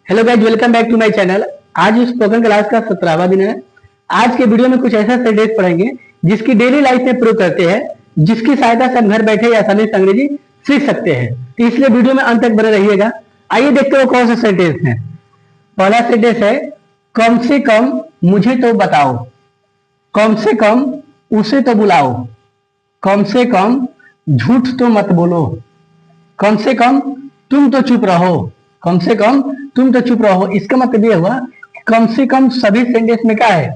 Hello guys, welcome back to my channel. आज spoken class का 17वां दिन है। आज के वीडियो में कुछ ऐसा सेंटेंस पढ़ेंगे जिसकी डेली लाइफ में प्रयोग करते हैं, जिसकी सहायता से हम घर बैठे आसानी से अंग्रेजी सीख सकते हैं। तो इसलिए वीडियो में अंत तक बने रहिएगा। आइए देखते हो कौन सा सेंटेंस है। पहला सेंटेंस है, कम से कम मुझे तो बताओ। कम से कम उसे तो बुलाओ। कम से कम झूठ तो मत बोलो। कम से कम तुम तो चुप रहो। कम से कम तुम तो चुप रहो। इसका मतलब यह हुआ कम से कम सभी सेंटेंस में क्या है,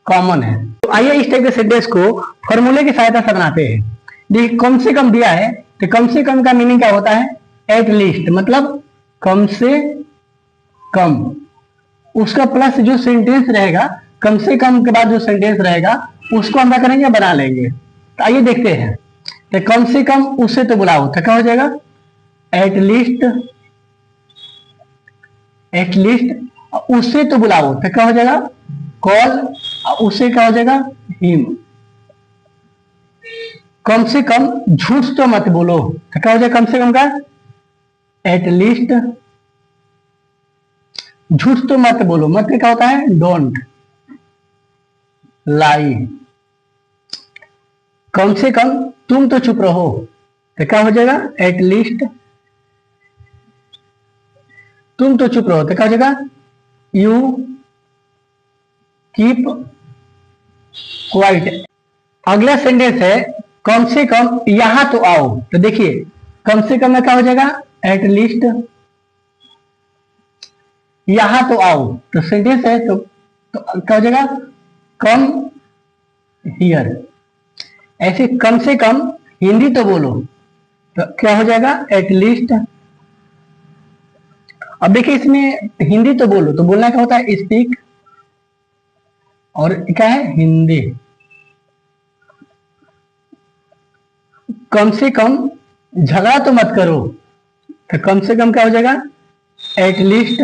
कॉमन है। तो आइए इस टाइप के सेंटेंस को फॉर्मूले की सहायता से बनाते हैं। देखिए, कम से कम दिया है तो कम से कम का मीनिंग क्या होता है, एट लीस्ट, मतलब कम से कम। उसका प्लस जो सेंटेंस रहेगा, कम से कम के बाद जो सेंटेंस रहेगा उसको हम क्या करेंगे, बना लेंगे। तो आइए देखते हैं। तो कम से कम उसे तो बुलाओ, तो क्या हो जाएगा, एट लीस्ट। एट लीस्ट उसे तो बुलाओ तो क्या हो जाएगा, कॉल। उसे क्या हो जाएगा, हिम। कम से कम झूठ तो मत बोलो तो क्या हो जाएगा, कम से कम का, एट लीस्ट झूठ तो मत बोलो। मत क्या होता है, डोंट लाई। कम से कम तुम तो चुप रहो तो क्या हो जाएगा, एट लीस्ट तुम तो चुप रहो तो क्या हो जाएगा, यू कीप क्वाइट। अगला सेंटेंस है, कम से कम यहां तो आओ। तो देखिए, कम से कम में क्या हो जाएगा, एट लीस्ट यहां तो आओ। तो सेंटेंस है तो क्या हो जाएगा, कम हियर। ऐसे कम से कम हिंदी तो बोलो तो क्या हो जाएगा, एट लीस्ट। अब देखिए, इसमें हिंदी तो बोलो तो बोलना क्या होता है, स्पीक, और क्या है, हिंदी। कम से कम झगड़ा तो मत करो तो कम से कम क्या हो जाएगा, एट लीस्ट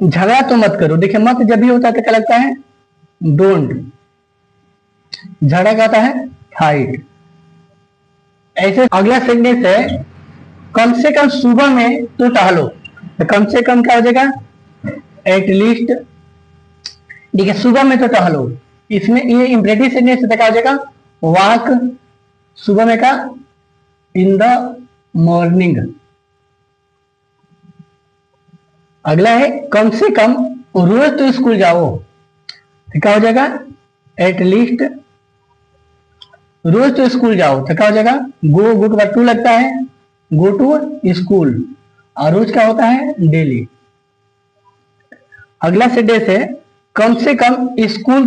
झगड़ा तो मत करो। देखिए, मत जब भी होता है तो क्या लगता है, डोंट। झगड़ा क्या होता है, फाइट। ऐसे अगला सेंटेंस है, कम से कम सुबह में तो टहलो। तो कम से कम क्या हो जाएगा, एट लीस्ट। देखिए, सुबह में तो टहलो, इसमें ये इंपरेटिव सेंटेंस क्या हो जाएगा, वॉक। सुबह में का, इन द मॉर्निंग। अगला है, कम से कम रोज तो स्कूल जाओ। तो क्या हो जाएगा, एट लीस्ट रोज तो स्कूल जाओ। तो क्या हो जाएगा, गो, गो के बाद टू लगता है, गो टू स्कूल। और रोज क्या होता है, डेली। अगला सेंटेंस है, कम से कम स्कूल